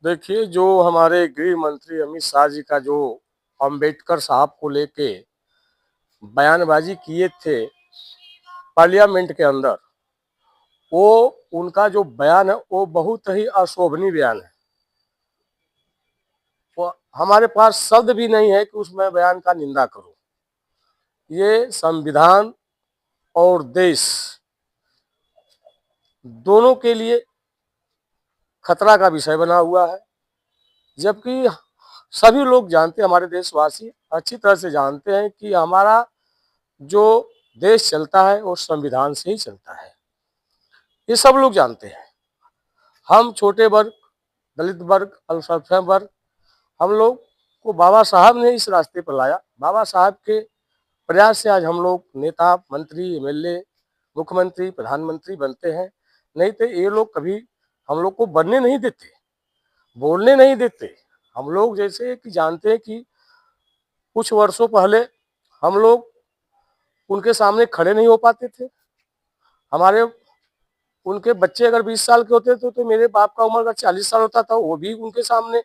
देखिए, जो हमारे गृह मंत्री अमित शाह जी का जो अंबेडकर साहब को लेके बयानबाजी किए थे पार्लियामेंट के अंदर, वो उनका जो बयान है वो बहुत ही अशोभनीय बयान है। वो हमारे पास शब्द भी नहीं है कि उसमें बयान का निंदा करूं। ये संविधान और देश दोनों के लिए खतरा का विषय बना हुआ है, जबकि सभी लोग जानते हैं, हमारे देशवासी अच्छी तरह से जानते हैं कि हमारा जो देश चलता है वो संविधान से ही चलता है। ये सब लोग जानते हैं। हम छोटे वर्ग, दलित वर्ग, अल्पसंख्यक वर्ग, हम लोग को बाबा साहब ने इस रास्ते पर लाया। बाबा साहब के प्रयास से आज हम लोग नेता, मंत्री, एमएलए, मुख्यमंत्री, प्रधानमंत्री बनते हैं। नहीं तो ये लोग कभी हम लोग को बनने नहीं देते, बोलने नहीं देते। हम लोग जैसे कि जानते हैं कि कुछ वर्षों पहले हम लोग उनके सामने खड़े नहीं हो पाते थे। हमारे उनके बच्चे अगर 20 साल के होते थे तो मेरे बाप का उम्र अगर 40 साल होता था, वो भी उनके सामने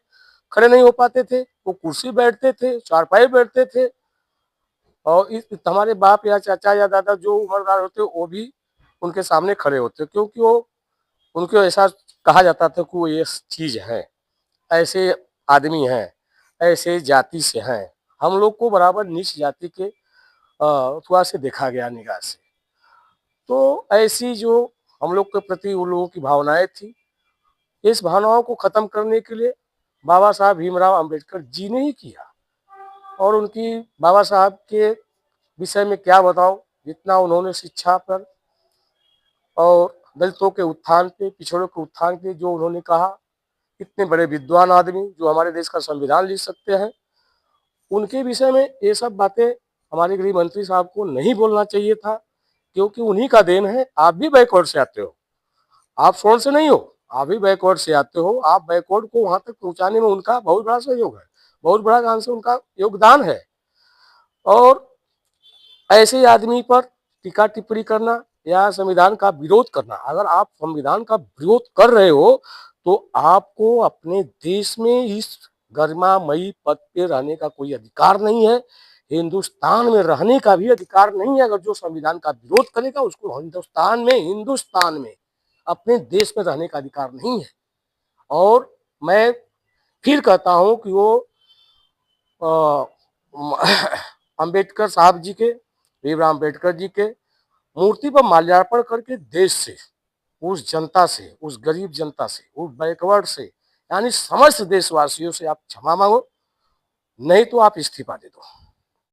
खड़े नहीं हो पाते थे। वो कुर्सी बैठते थे, चारपाई बैठते थे, और हमारे बाप या चाचा या दादा जो उम्रदार होते वो भी उनके सामने खड़े होते, क्योंकि वो उनको ऐसा कहा जाता था कि वो ये चीज है, ऐसे आदमी हैं, ऐसे जाति से हैं। हम लोग को बराबर नीच जाति के थोड़ा से देखा गया निगाह से। तो ऐसी जो हम लोग के प्रति उन लोगों की भावनाएं थी, इस भावनाओं को खत्म करने के लिए बाबा साहब भीमराव अंबेडकर जी ने ही किया। और उनकी बाबा साहब के विषय में क्या बताऊं, जितना उन्होंने शिक्षा पर और दलितों के उत्थान पे, पिछड़ों के उत्थान पे जो उन्होंने कहा, इतने बड़े विद्वान आदमी जो हमारे देश का संविधान लिख सकते हैं, उनके विषय में ये सब बातें हमारे गृह मंत्री साहब को नहीं बोलना चाहिए था, क्योंकि उन्हीं का देन है। आप भी बैकवर्ड से आते हो, आप फ्रंट से नहीं हो, आप भी बैकवर्ड से आते हो। आप बैकवर्ड को वहां तक पहुंचाने में उनका बहुत बड़ा सहयोग है, बहुत बड़ा काम से उनका योगदान है। और ऐसे आदमी पर टीका टिप्पणी करना या संविधान का विरोध करना, अगर आप संविधान का विरोध कर रहे हो तो आपको अपने देश में इस गरिमामयी पद पे रहने का कोई अधिकार नहीं है, हिंदुस्तान में रहने का भी अधिकार नहीं है। अगर जो संविधान का विरोध करेगा उसको हिंदुस्तान में अपने देश में रहने का अधिकार नहीं है। और मैं फिर कहता हूं कि वो अंबेडकर साहब जी के, भीमराव अंबेडकर जी के मूर्ति पर माल्यार्पण करके देश से, उस जनता से, उस गरीब जनता से, उस बैकवर्ड से, यानी समस्त देशवासियों से आप क्षमा मांगो, नहीं तो आप इस्तीफा दे दो।